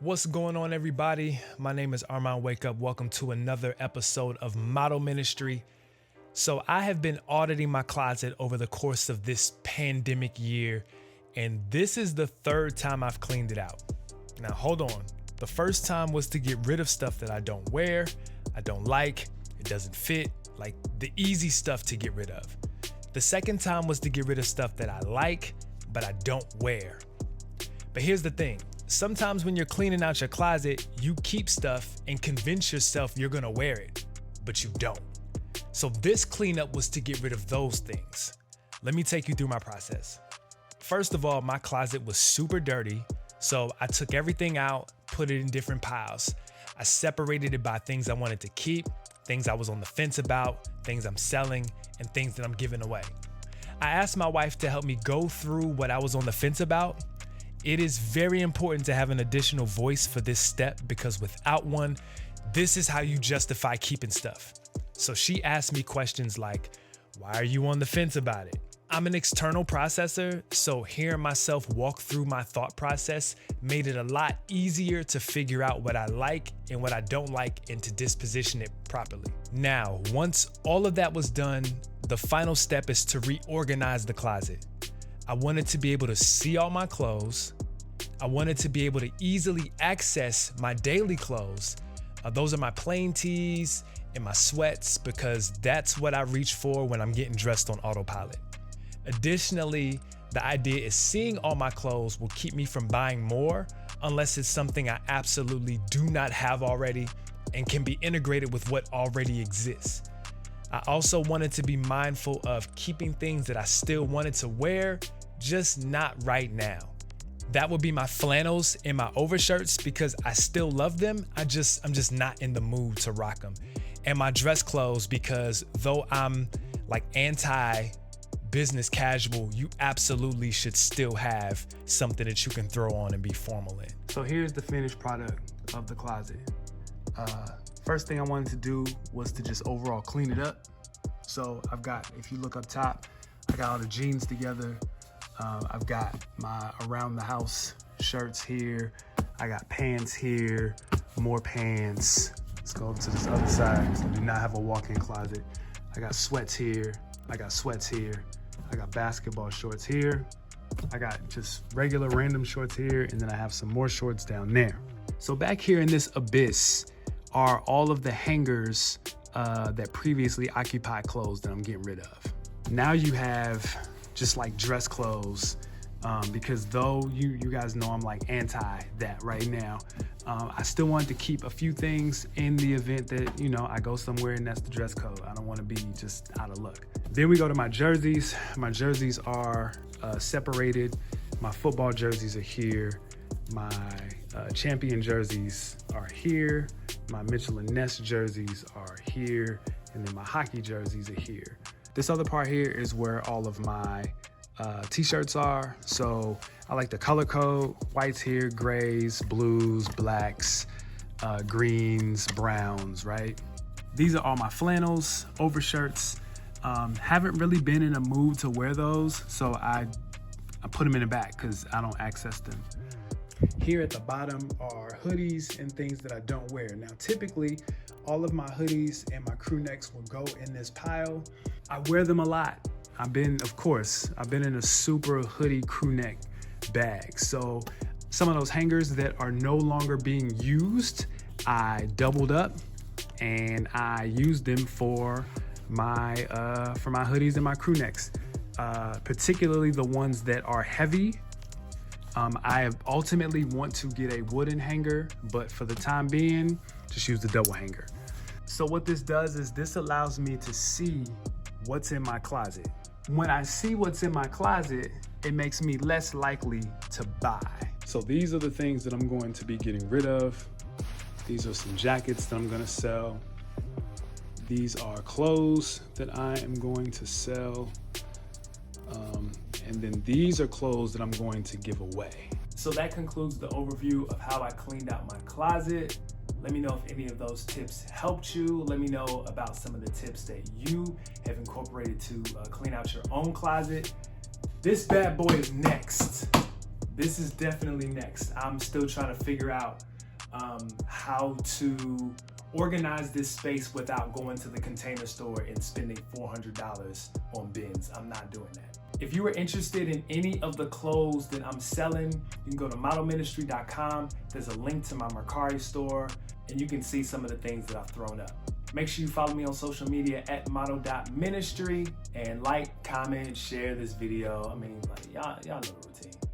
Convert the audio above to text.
What's going on, everybody? My name is Armand Wake Up. Welcome to another episode of Model Ministry. So I have been auditing my closet over the course of this pandemic year, and this is the third time I've cleaned it out. Now, hold on. The first time was to get rid of stuff that I don't wear, I don't like, it doesn't fit, like the easy stuff to get rid of. The second time was to get rid of stuff that I like, but I don't wear. But here's the thing. Sometimes when you're cleaning out your closet, you keep stuff and convince yourself you're gonna wear it, but you don't. So this cleanup was to get rid of those things. Let me take you through my process. First of all, my closet was super dirty, so I took everything out, put it in different piles. I separated it by things I wanted to keep, things I was on the fence about, things I'm selling, and things that I'm giving away. I asked my wife to help me go through what I was on the fence about. It is very important to have an additional voice for this step because without one, this is how you justify keeping stuff. So she asked me questions like, why are you on the fence about it? I'm an external processor, so hearing myself walk through my thought process made it a lot easier to figure out what I like and what I don't like and to disposition it properly. Now, once all of that was done, the final step is to reorganize the closet. I wanted to be able to see all my clothes. I wanted to be able to easily access my daily clothes. Those are my plain tees and my sweats because that's what I reach for when I'm getting dressed on autopilot. Additionally, the idea is seeing all my clothes will keep me from buying more unless it's something I absolutely do not have already and can be integrated with what already exists. I also wanted to be mindful of keeping things that I still wanted to wear, just not right now. That would be my flannels and my overshirts because I still love them. I'm just not in the mood to rock them. And my dress clothes because though I'm like anti-business casual, you absolutely should still have something that you can throw on and be formal in. So here's the finished product of the closet. First thing I wanted to do was to just overall clean it up. So I've got, if you look up top, I got all the jeans together. I've got my around the house shirts here. I got pants here, more pants. Let's go over to this other side because I do not have a walk-in closet. I got sweats here. I got sweats here. I got basketball shorts here. I got just regular random shorts here. And then I have some more shorts down there. So back here in this abyss are all of the hangers that previously occupied clothes that I'm getting rid of. Now you have just like dress clothes because though you guys know I'm like anti that right now, I still wanted to keep a few things in the event that, you know, I go somewhere and that's the dress code. I don't want to be just out of luck. Then we go to my jerseys. My jerseys are separated. My football jerseys are here. My champion jerseys are here. My Mitchell & Ness jerseys are here. And then my hockey jerseys are here. This other part here is where all of my t-shirts are. So I like the color code, whites here, grays, blues, blacks, greens, browns, right? These are all my flannels, overshirts. Haven't really been in a mood to wear those. So I put them in the back because I don't access them. Here at the bottom are hoodies and things that I don't wear. Now, typically, all of my hoodies and my crew necks will go in this pile. I wear them a lot. I've been in a super hoodie crew neck bag. So some of those hangers that are no longer being used, I doubled up and I used them for my hoodies and my crew necks, particularly the ones that are heavy. I ultimately want to get a wooden hanger, but for the time being, just use the double hanger. So what this does is this allows me to see what's in my closet. When I see what's in my closet, it makes me less likely to buy. So these are the things that I'm going to be getting rid of. These are some jackets that I'm gonna sell. These are clothes that I am going to sell. And then these are clothes that I'm going to give away. So that concludes the overview of how I cleaned out my closet. Let me know if any of those tips helped you. Let me know about some of the tips that you have incorporated to clean out your own closet. This bad boy is next. This is definitely next. I'm still trying to figure out how to organize this space without going to the Container Store and spending $400 on bins. I'm not doing that. If you are interested in any of the clothes that I'm selling, you can go to modelministry.com. There's a link to my Mercari store, and you can see some of the things that I've thrown up. Make sure you follow me on social media at model.ministry, and like, comment, share this video. I mean, like, y'all know the routine.